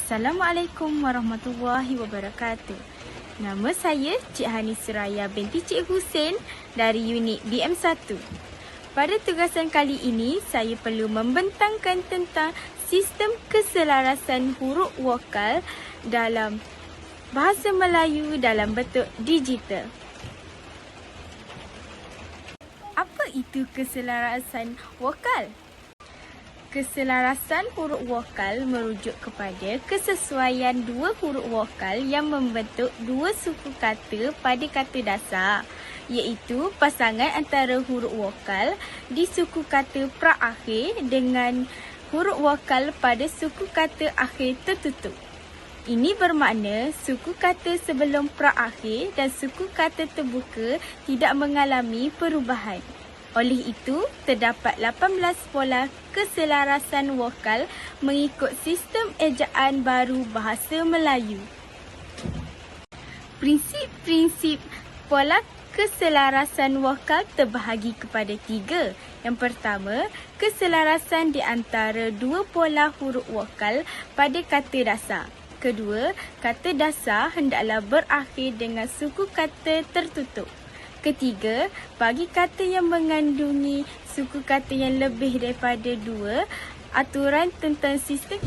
Assalamualaikum warahmatullahi wabarakatuh. Nama saya Cik Hani Suraya binti Cik Hussein dari unit BM1. Pada tugasan kali ini, saya perlu membentangkan tentang sistem keselarasan huruf vokal dalam bahasa Melayu dalam bentuk digital. Apa itu keselarasan vokal? Keselarasan huruf vokal merujuk kepada kesesuaian dua huruf vokal yang membentuk dua suku kata pada kata dasar, iaitu pasangan antara huruf vokal di suku kata praakhir dengan huruf vokal pada suku kata akhir tertutup. Ini bermakna suku kata sebelum praakhir dan suku kata terbuka tidak mengalami perubahan. Oleh itu, terdapat 18 pola keselarasan vokal mengikut sistem ejaan baru bahasa Melayu. Prinsip-prinsip pola keselarasan vokal terbahagi kepada 3. Yang pertama, keselarasan di antara dua pola huruf vokal pada kata dasar. Kedua, kata dasar hendaklah berakhir dengan suku kata tertutup. Ketiga, bagi kata yang mengandungi suku kata yang lebih daripada 2, aturan tentang sistem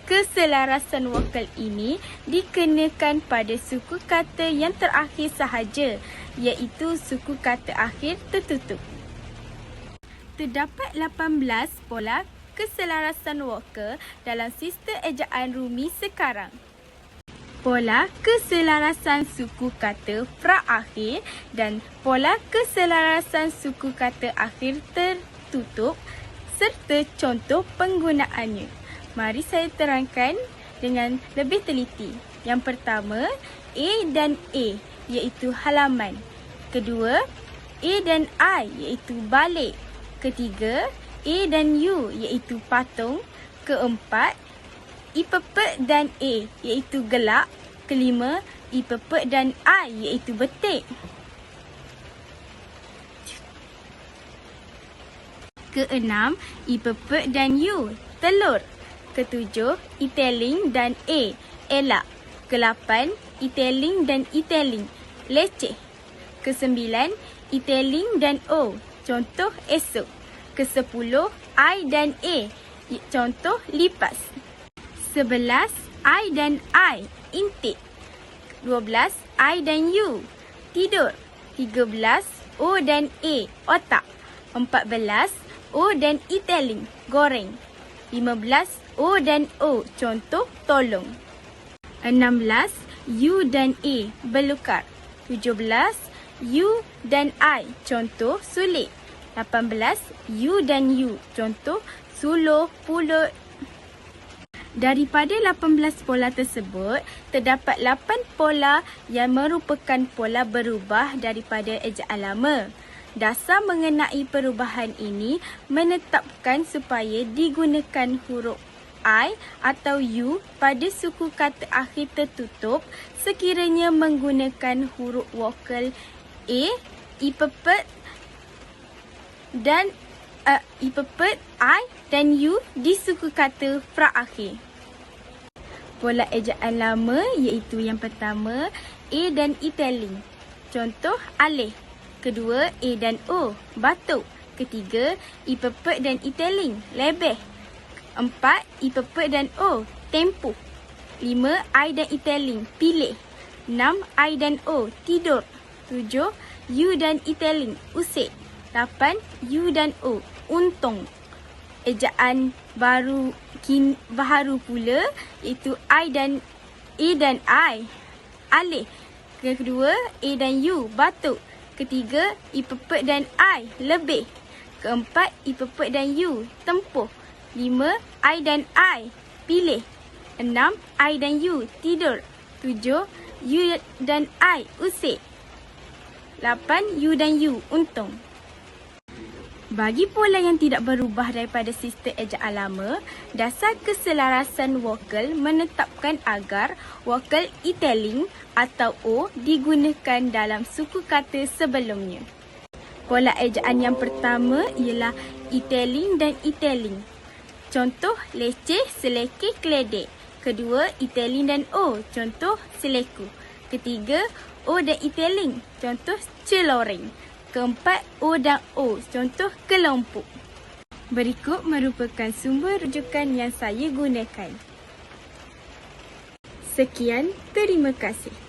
keselarasan vokal ini dikenakan pada suku kata yang terakhir sahaja, iaitu suku kata akhir tertutup. Terdapat 18 pola keselarasan vokal dalam sistem ejaan Rumi sekarang. Pola keselarasan suku kata praakhir dan pola keselarasan suku kata akhir tertutup serta contoh penggunaannya. Mari saya terangkan dengan lebih teliti. Yang pertama, A dan A iaitu halaman. Kedua, A dan I iaitu balik. Ketiga, A dan U iaitu patung. Keempat, I-pepek dan A iaitu gelak. Kelima, I-pepek dan I iaitu betik. Keenam, I-pepek dan U telur. Ketujuh, I-telling dan A elak. Kelapan, I-telling dan I-telling leceh. Kesembilan, I-telling dan O contoh esok. Kesepuluh, I dan A contoh lipas. 11, I dan I, intik. 12, I dan U, tidur. 13, O dan A, otak. 14, O dan I-telling, goreng. 15, O dan O, contoh tolong. 16, U dan A, belukar. 17, U dan I, contoh sulit. 18, U dan U, contoh suluh, puluh. Daripada 18 pola tersebut, terdapat 8 pola yang merupakan pola berubah daripada ejaan lama. Dasar mengenai perubahan ini menetapkan supaya digunakan huruf I atau U pada suku kata akhir tertutup sekiranya menggunakan huruf vokal A, I-pepek dan I-pepek, I dan U di suku kata praakhir. Pola ejaan lama iaitu yang pertama, A dan I-telling. Contoh alih. Kedua, A dan O, batuk. Ketiga, I-pepek dan I-telling, lebeh. 4, I-pepek dan O, tempuh. 5, I dan I-telling, pilih. 6, I dan O, tidur. 7, U dan I-telling, usik. 8, U dan O, untung. Ejaan baru pula iaitu I dan A dan I, alih. Kedua, A dan U, batuk. Ketiga, I-pepek dan I, lebih. Keempat, I-pepek dan U, tempuh. 5, I dan I, pilih. 6, I dan U, tidur. 7, U dan I, usik. 8, U dan U, untung. Bagi pola yang tidak berubah daripada sistem ejaan lama, dasar keselarasan vokal menetapkan agar vokal I-telling atau O digunakan dalam suku kata sebelumnya. Pola ejaan yang pertama ialah I-telling dan I-telling. Contoh leceh, selekeh, keledek. Kedua, Italing dan O. Contoh, seleku. Ketiga, O dan Italing. Contoh, celoreng. Keempat, O dan O. Contoh, kelompok. Berikut merupakan sumber rujukan yang saya gunakan. Sekian, terima kasih.